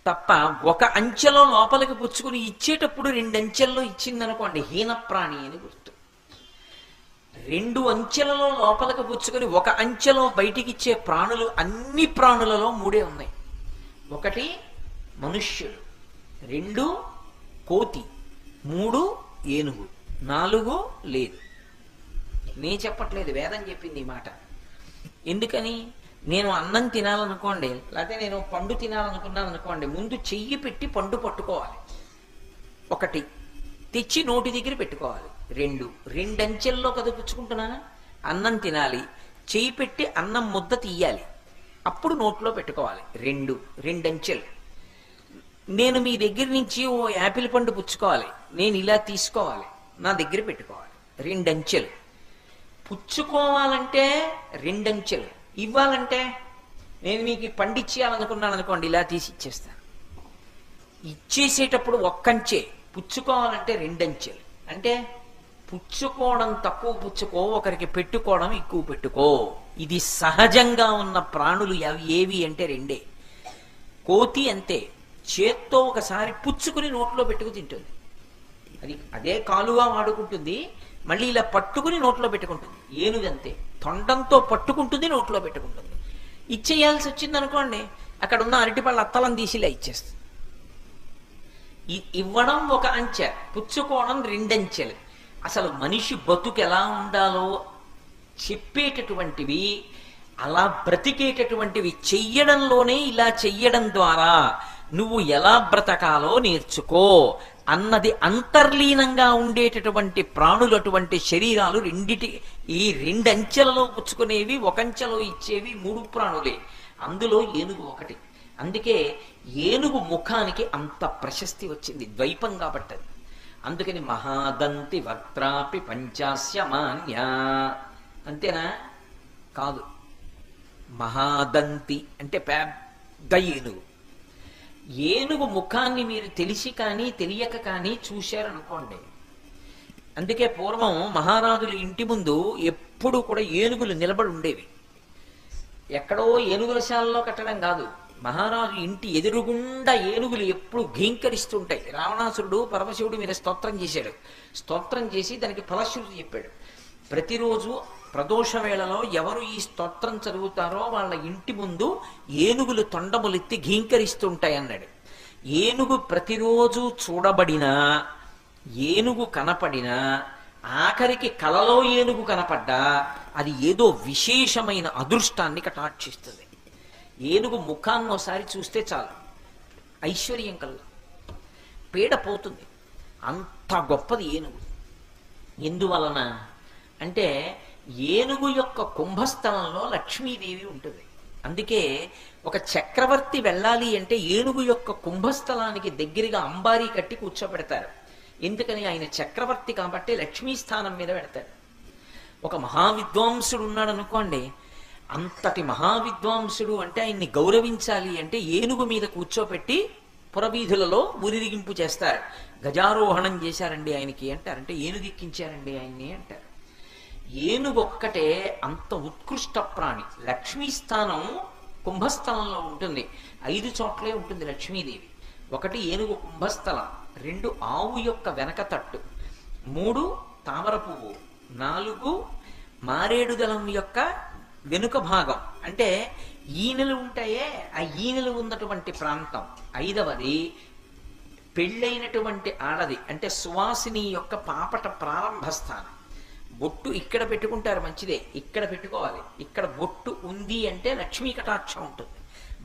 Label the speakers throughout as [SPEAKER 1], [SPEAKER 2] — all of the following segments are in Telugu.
[SPEAKER 1] తప్ప ఒక అంచెలో లోపలికి పుచ్చుకుని ఇచ్చేటప్పుడు రెండు అంచెల్లో ఇచ్చిందనుకోండి హీన ప్రాణి అని గుర్తు. రెండు అంచెలలో లోపలికి పుచ్చుకొని ఒక అంచెలో బయటికి ఇచ్చే ప్రాణులు అన్ని ప్రాణులలో మూడే ఉన్నాయి. ఒకటి మనుష్యుడు, రెండు కోతి, మూడు ఏనుగు, నాలుగు లేదు. నేను చెప్పట్లేదు, వేదం చెప్పింది ఈ మాట. ఎందుకని? నేను అన్నం తినాలనుకోండి, లేకపోతే నేను పండు తినాలనుకున్నాను అనుకోండి, ముందు చెయ్యి పెట్టి పండు పట్టుకోవాలి. ఒకటి తెచ్చి నోటి దగ్గర పెట్టుకోవాలి. రెండంచెల్లో కదా పుచ్చుకుంటున్నానా? అన్నం తినాలి, చెయ్యి పెట్టి అన్నం ముద్ద తీయాలి, అప్పుడు నోట్లో పెట్టుకోవాలి. రెండంచెలు. నేను మీ దగ్గర నుంచి ఓ యాపిల్ పండు పుచ్చుకోవాలి, నేను ఇలా తీసుకోవాలి, నా దగ్గర పెట్టుకోవాలి. రెండంచెలు. పుచ్చుకోవాలంటే రెండంచెలు, ఇవ్వాలంటే నేను మీకు పండిచ్చేయాలనుకున్నాను అనుకోండి, ఇలా తీసి ఇచ్చేస్తాను. ఇచ్చేసేటప్పుడు ఒక్కంచె, పుచ్చుకోవాలంటే రెండంచెలు. అంటే పుచ్చుకోవడం తక్కువ పుచ్చుకో, ఒకరికి పెట్టుకోవడం ఎక్కువ పెట్టుకో. ఇది సహజంగా ఉన్న ప్రాణులు ఏవి అంటే రెండే. కోతి అంతే, చేత్తో ఒకసారి పుచ్చుకుని నోట్లో పెట్టుకు తింటుంది, అది అదే కాలుగా వాడుకుంటుంది, మళ్ళీ ఇలా పట్టుకుని నోట్లో పెట్టుకుంటుంది. ఏనుగు అంతే, తొండంతో పట్టుకుంటుంది, నోట్లో పెట్టుకుంటుంది. ఇచ్చేయాల్సి వచ్చింది అనుకోండి, అక్కడ ఉన్న అరటిపళ్ళ అత్తలం తీసి ఇలా ఇచ్చేస్తుంది. ఇవ్వడం ఒక అంచె, పుచ్చుకోవడం రెండంచెలు. అసలు మనిషి బతుకు ఎలా ఉండాలో చెప్పేటటువంటివి, అలా బ్రతికేటటువంటివి చెయ్యడంలోనే, ఇలా చెయ్యడం ద్వారా నువ్వు ఎలా బ్రతకాలో నేర్చుకో అన్నది అంతర్లీనంగా ఉండేటటువంటి ప్రాణులు, అటువంటి శరీరాలు ఈ రెండంచెలలో పుచ్చుకునేవి, ఒకంచెలో ఇచ్చేవి మూడు ప్రాణులే. అందులో ఏనుగు ఒకటి. అందుకే ఏనుగు ముఖానికి అంత ప్రశస్తి వచ్చింది, ద్వైపం కాబట్టది. అందుకని మహాదంతి వక్త్రాపి పంచాస్య మాన్య. అంతేనా? కాదు, మహాదంతి అంటే పెద్ద ఏనుగు. ఏనుగు ముఖాన్ని మీరు తెలిసి కానీ తెలియక కానీ చూశారనుకోండి. అందుకే పూర్వం మహారాజుల ఇంటి ముందు ఎప్పుడు కూడా ఏనుగులు నిలబడి ఉండేవి. ఎక్కడో ఏనుగుల శాలలో కట్టడం కాదు, మహారాజు ఇంటి ఎదురుగుండా ఏనుగులు ఎప్పుడు ఘీంకరిస్తుంటాయి. రావణాసురుడు పరమశివుడి మీద స్తోత్రం చేశాడు. స్తోత్రం చేసి దానికి ఫలశ్రుతి చెప్పాడు. ప్రతిరోజు ప్రదోష వేళలో ఎవరు ఈ స్తోత్రం చదువుతారో వాళ్ళ ఇంటి ముందు ఏనుగులు తొండములెత్తి ఘీంకరిస్తుంటాయి అన్నాడు. ఏనుగు ప్రతిరోజు చూడబడినా, ఏనుగు కనపడినా, ఆఖరికి కలలో ఏనుగు కనపడ్డా అది ఏదో విశేషమైన అదృష్టాన్ని కటాక్షిస్తుంది. ఏనుగు ముఖాన్ని ఒకసారి చూస్తే చాలు, ఐశ్వర్యం కలుగు, పీడ పోతుంది. అంత గొప్పది ఏనుగు. ఎందువలన అంటే ఏనుగు యొక్క కుంభస్థలంలో లక్ష్మీదేవి ఉంటుంది. అందుకే ఒక చక్రవర్తి వెళ్ళాలి అంటే ఏనుగు యొక్క కుంభస్థలానికి దగ్గరగా అంబారీ కట్టి కూర్చోబెడతారు. ఎందుకని? ఆయన చక్రవర్తి కాబట్టి లక్ష్మీ స్థానం మీద పెడతాడు. ఒక మహావిద్వాంసుడు ఉన్నాడు అనుకోండి, అంతటి మహావిద్వాంసుడు అంటే ఆయన్ని గౌరవించాలి అంటే ఏనుగు మీద కూర్చోపెట్టి పురవీధులలో ఊరిరిగింపు చేస్తారు. గజారోహణం చేశారండి ఆయనకి అంటారంటే, ఏనుగెక్కించారండి ఆయన్ని అంటారు. ఏనుగు ఒక్కటే అంత ఉత్కృష్ట ప్రాణి. లక్ష్మీస్థానం కుంభస్థలంలో ఉంటుంది. 5 చోట్లే ఉంటుంది లక్ష్మీదేవి. 1 ఏనుగు కుంభస్థలం, 2 ఆవు యొక్క వెనక తట్టు, 3 తామర పువ్వు, 4 మారేడు దళం యొక్క వెనుక భాగం, అంటే ఈనెలు ఉంటాయే ఆ ఈనెలు ఉన్నటువంటి ప్రాంతం, 5వది పెళ్ళైనటువంటి ఆడది అంటే సువాసిని యొక్క పాపట ప్రారంభ స్థానం. బొట్టు ఇక్కడ పెట్టుకుంటారు, మంచిదే, ఇక్కడ పెట్టుకోవాలి. ఇక్కడ బొట్టు ఉంది అంటే లక్ష్మీ కటాక్షం ఉంటుంది.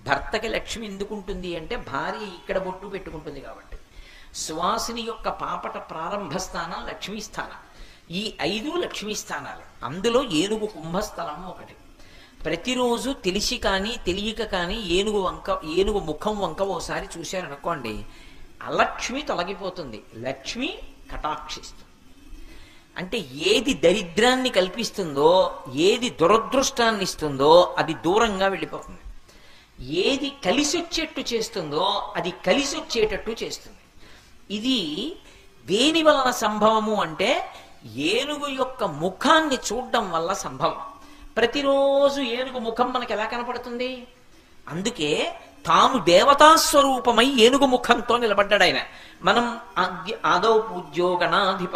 [SPEAKER 1] భర్తకి లక్ష్మి ఎందుకు ఉంటుంది అంటే భార్య ఇక్కడ బొట్టు పెట్టుకుంటుంది కాబట్టి. సువాసిని యొక్క పాపట ప్రారంభ స్థానం లక్ష్మీ స్థానం. ఈ 5 లక్ష్మీ స్థానాలు. అందులో ఏనుగు కుంభస్థలం ఒకటి. ప్రతిరోజు తెలిసి కానీ తెలియక కానీ ఏనుగు ముఖం వంక ఓసారి చూశారనుకోండి, అలక్ష్మి తొలగిపోతుంది, లక్ష్మి కటాక్షిస్తుంది. అంటే ఏది దరిద్రాన్ని కల్పిస్తుందో, ఏది దురదృష్టాన్ని ఇస్తుందో అది దూరంగా వెళ్ళిపోతుంది. ఏది కలిసి వచ్చేట్టు చేస్తుందో అది కలిసి వచ్చేటట్టు చేస్తుంది. ఇది దేని వలన సంభవము అంటే ఏనుగు యొక్క ముఖాన్ని చూడడం వల్ల సంభవం. ప్రతిరోజు ఏనుగు ముఖం మనకు ఎలా కనపడుతుంది? అందుకే తాను దేవతా స్వరూపమై ఏనుగు ముఖంతో నిలబడ్డాడు ఆయన. మనం ఆదౌ పూజ్యో గణాధిప,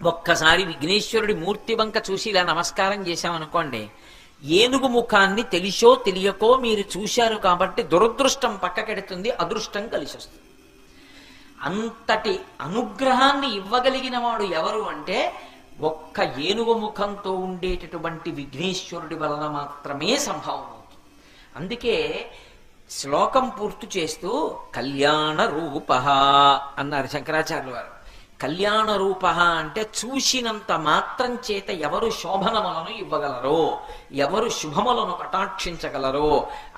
[SPEAKER 1] ఒక్కసారి విఘ్నేశ్వరుడి మూర్తి వంక చూసి ఇలా నమస్కారం చేశామనుకోండి, ఏనుగు ముఖాన్ని తెలిసో తెలియకో మీరు చూశారు కాబట్టి దురదృష్టం పక్కకెడుతుంది, అదృష్టం కలిసి వస్తుంది. అంతటి అనుగ్రహాన్ని ఇవ్వగలిగిన వాడు ఎవరు అంటే ఒక్క ఏనుగు ముఖంతో ఉండేటటువంటి విఘ్నేశ్వరుడి వలన మాత్రమే సంభవం అవుతుంది. అందుకే శ్లోకం పూర్తి చేస్తూ కళ్యాణ రూప అన్నారు శంకరాచార్యుల వారు. కళ్యాణ రూప అంటే చూసినంత మాత్రం చేత ఎవరు శోభనములను ఇవ్వగలరో, ఎవరు శుభములను కటాక్షించగలరో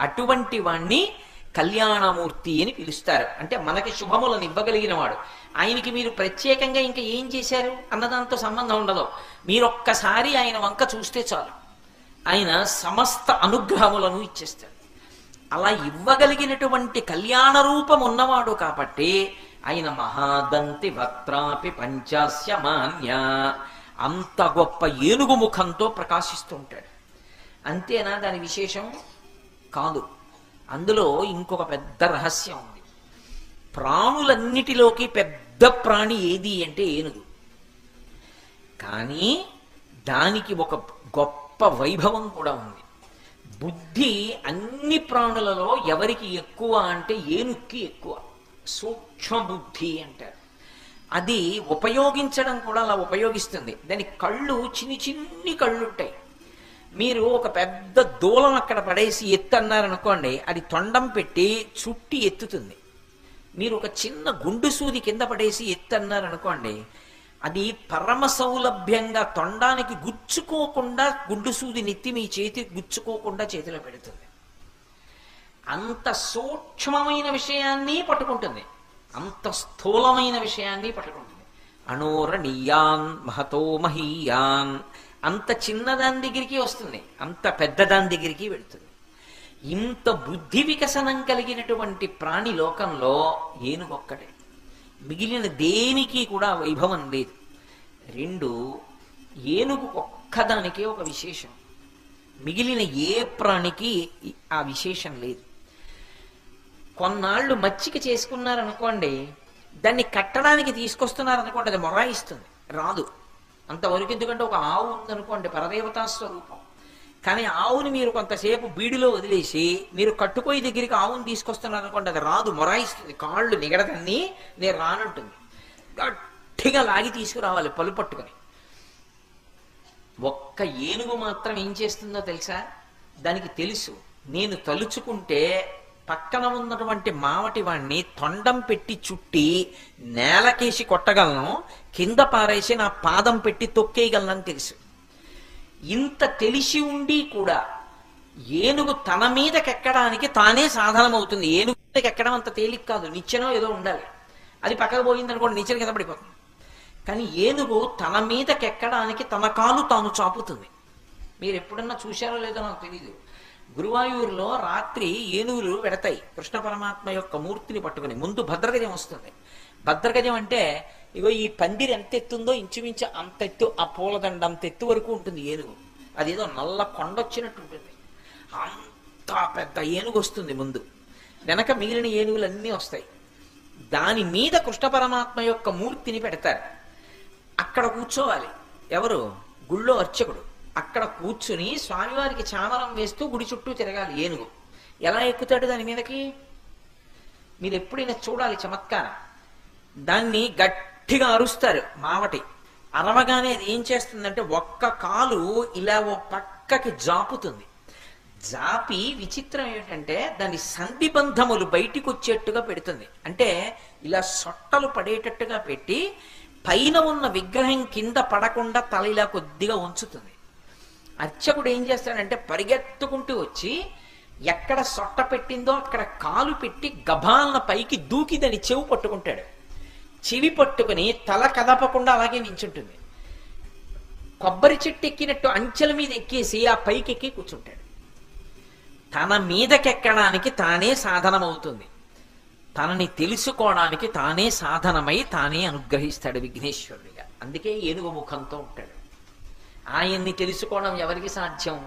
[SPEAKER 1] అటువంటి వాణ్ణి కళ్యాణమూర్తి అని పిలుస్తారు. అంటే మనకి శుభములను ఇవ్వగలిగిన వాడు. ఆయనకి మీరు ప్రత్యేకంగా ఇంకా ఏం చేశారు అన్నదాంతో సంబంధం ఉండదు. మీరొక్కసారి ఆయన వంక చూస్తే చాలు, ఆయన సమస్త అనుగ్రహములను ఇచ్చేస్తాడు. అలా ఇవ్వగలిగినటువంటి కళ్యాణ రూపం ఉన్నవాడు కాబట్టి ఆయన మహాదంతి వక్త్రాపి పంచాస్య మాన్య, అంత గొప్ప ఏనుగు ముఖంతో ప్రకాశిస్తూ ఉంటాడు. అంతేనా దాని విశేషం? కాదు. అందులో ఇంకొక పెద్ద రహస్యం ఉంది. ప్రాణులన్నిటిలోకి పెద్ద ప్రాణి ఏది అంటే ఏనుగు. కానీ దానికి ఒక గొప్ప వైభవం కూడా ఉంది. బుద్ధి అన్ని ప్రాణులలో ఎవరికి ఎక్కువ అంటే ఏనుక్కి ఎక్కువ. సూక్ష్మ బుద్ధి అంటారు. అది ఉపయోగించడం కూడా అలా ఉపయోగిస్తుంది. దాని కళ్ళు చిన్ని చిన్ని కళ్ళు ఉంటాయి. మీరు ఒక పెద్ద దూలం అక్కడ పడేసి ఎత్తు అన్నారనుకోండి, అది తొండం పెట్టి చుట్టి ఎత్తుతుంది. మీరు ఒక చిన్న గుండు సూది కింద పడేసి ఎత్తు అన్నారనుకోండి, అది పరమ సౌలభ్యంగా తొండానికి గుచ్చుకోకుండా గుండు సూది నెత్తి మీ చేతి గుచ్చుకోకుండా చేతిలో పెడుతుంది. అంత సూక్ష్మమైన విషయాన్ని పట్టుకుంటుంది, అంత స్థూలమైన విషయాన్ని పట్టుకుంటుంది. అణోరణీయాన్ మహతో మహీయాన్, అంత చిన్నదాని దగ్గరికి వస్తుంది, అంత పెద్దదాని దగ్గరికి వెళుతుంది. ఇంత బుద్ధి వికసనం కలిగినటువంటి ప్రాణి లోకంలో ఏనుగొక్కటే. మిగిలిన దేనికి కూడా వైభవం లేదు. రెండు, ఏనుగు ఒక్కదానికే ఒక విశేషం, మిగిలిన ఏ ప్రాణికి ఆ విశేషం లేదు. కొన్నాళ్ళు మచ్చిక చేసుకున్నారనుకోండి, దాన్ని కట్టడానికి తీసుకొస్తున్నారనుకోండి, అది మొరాయిస్తుంది, రాదు. అంతవరకు ఎందుకంటే ఒక ఆవు ఉందనుకోండి, పరదేవతా స్వరూపం. కానీ ఆవుని మీరు కొంతసేపు బీడిలో వదిలేసి మీరు కట్టుపోయి దగ్గరికి ఆవుని తీసుకొస్తున్నారనుకోండి, అది రాదు, మొరాయిస్తుంది, కాళ్ళు నిగడదన్ని, నేను రానంటుంది. గట్టిగా లాగి తీసుకురావాలి పలు పట్టుకొని. ఒక్క ఏనుగు మాత్రం ఏం చేస్తుందో తెలుసా? దానికి తెలుసు, నేను తలుచుకుంటే పక్కన ఉన్నటువంటి మావటి వాణ్ణి తొండం పెట్టి చుట్టి నేలకేసి కొట్టగలను, కింద పారేసి నా పాదం పెట్టి తొక్కేయగలనని తెలుసు. ఇంత తెలిసి ఉండి కూడా ఏనుగు తన మీదకెక్కడానికి తానే సాధనమవుతుంది. ఏనుగు మీదకి ఎక్కడం అంత తేలిక కాదు, నిచ్చెనో ఏదో ఉండాలి. అది పక్కకు పోయింది అనుకోండి, నిచ్చెన కింద పడిపోతుంది. కానీ ఏనుగు తన మీదకెక్కడానికి తన కాలు తాను చాపుతుంది. మీరు ఎప్పుడన్నా చూశారో లేదో నాకు తెలీదు, గురువాయూరులో రాత్రి ఏనుగులు వెడతాయి కృష్ణ పరమాత్మ యొక్క మూర్తిని పట్టుకుని. ముందు భద్రగజం వస్తుంది. భద్రగజం అంటే ఇగో ఈ పందిరి ఎంత ఎత్తుందో ఇంచుమించు అంత ఎత్తు, ఆ పూలదండ అంత ఎత్తు వరకు ఉంటుంది ఏనుగు. అదేదో నల్ల కొండొచ్చినట్టు ఉంటుంది. అంత పెద్ద ఏనుగు వస్తుంది ముందు, వెనక మిగిలిన ఏనుగులన్నీ వస్తాయి. దాని మీద కృష్ణ పరమాత్మ యొక్క మూర్తిని పెడతారు. అక్కడ కూర్చోవాలి ఎవరు? గుళ్ళో అర్చకుడు. అక్కడ కూర్చుని స్వామివారికి చామరం వేస్తూ గుడి చుట్టూ తిరగాలి ఏనుగు. ఎలా ఎక్కుతాడు దాని మీదకి? మీరు ఎప్పుడైనా చూడాలి చమత్కారం. దాన్ని గట్టిగా అరుస్తారు మావటి. అరవగానే అది ఏం చేస్తుందంటే ఒక్క కాలు ఇలా ఓ పక్కకి జాపుతుంది. జాపి విచిత్రం ఏమిటంటే దాని సంధిబంధములు బయటికి వచ్చేట్టుగా పెడుతుంది. అంటే ఇలా సొట్టలు పడేటట్టుగా పెట్టి పైన ఉన్న విగ్రహం కింద పడకుండా తల ఇలా కొద్దిగా ఉంచుతుంది. అర్చకుడు ఏం చేస్తాడంటే పరిగెత్తుకుంటూ వచ్చి ఎక్కడ సొట్ట పెట్టిందో అక్కడ కాలు పెట్టి గభాలన పైకి దూకి దాని చెవి పట్టుకుంటాడు. చెవి పట్టుకుని తల కదపకుండా అలాగే నించుంటుంది. కొబ్బరి చెట్టు ఎక్కినట్టు అంచెల మీద ఎక్కేసి ఆ పైకి ఎక్కి కూర్చుంటాడు. తన మీదకెక్కడానికి తానే సాధనమవుతుంది, తనని తెలుసుకోవడానికి తానే సాధనమై తానే అనుగ్రహిస్తాడు విఘ్నేశ్వరుడిగా. అందుకే ఏనుగు ముఖంతో ఉంటాడు. ఆయన్ని తెలుసుకోవడం ఎవరికి సాధ్యం?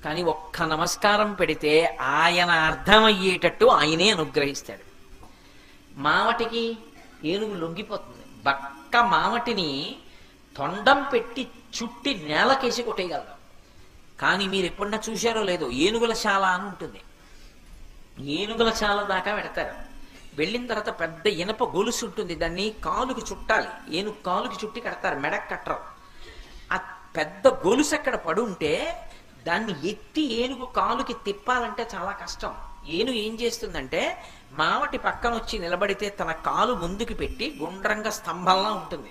[SPEAKER 1] కానీ ఒక్క నమస్కారం పెడితే ఆయన అర్థమయ్యేటట్టు ఆయనే అనుగ్రహిస్తాడు. మావటికి ఏనుగు లొంగిపోతుంది. బక్క మావటిని తొండం పెట్టి చుట్టి నేలకేసి కొట్టేయగలరు. కానీ మీరు ఎప్పుడన్నా చూశారో లేదో, ఏనుగుల శాల అని ఉంటుంది. ఏనుగుల శాల దాకా పెడతారు. వెళ్ళిన తర్వాత పెద్ద ఇనప గొలుసు ఉంటుంది, దాన్ని కాలుకి చుట్టాలి. ఏనుగు కాలుకి చుట్టి కడతారు, మెడకు కట్టరు. ఆ పెద్ద గొలుసు అక్కడ పడుంటే దాన్ని ఎత్తి ఏనుగు కాలుకి తిప్పాలంటే చాలా కష్టం. ఏనుగు ఏం చేస్తుందంటే మావటి పక్కన వచ్చి నిలబడితే తన కాలు ముందుకు పెట్టి గుండ్రంగా స్తంభంలా ఉంటుంది.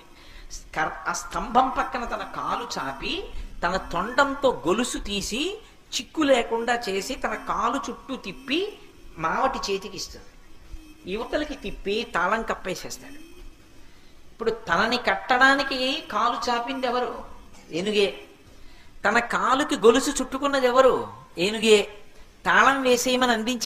[SPEAKER 1] ఆ స్తంభం పక్కన తన కాలు చాపి తన తొండంతో గొలుసు తీసి చిక్కు లేకుండా చేసి తన కాలు చుట్టూ తిప్పి మావటి చేతికి ఇస్తుంది. యువతలకి తిప్పి తాళం కప్పేసేస్తాడు. ఇప్పుడు తనని కట్టడానికి కాలు చాపింది ఎవరు? ఏనుగే. తన కాలుకి గొలుసు చుట్టుకున్నది ఎవరు? ఏనుగే. తాళం వేసేయమని అందించి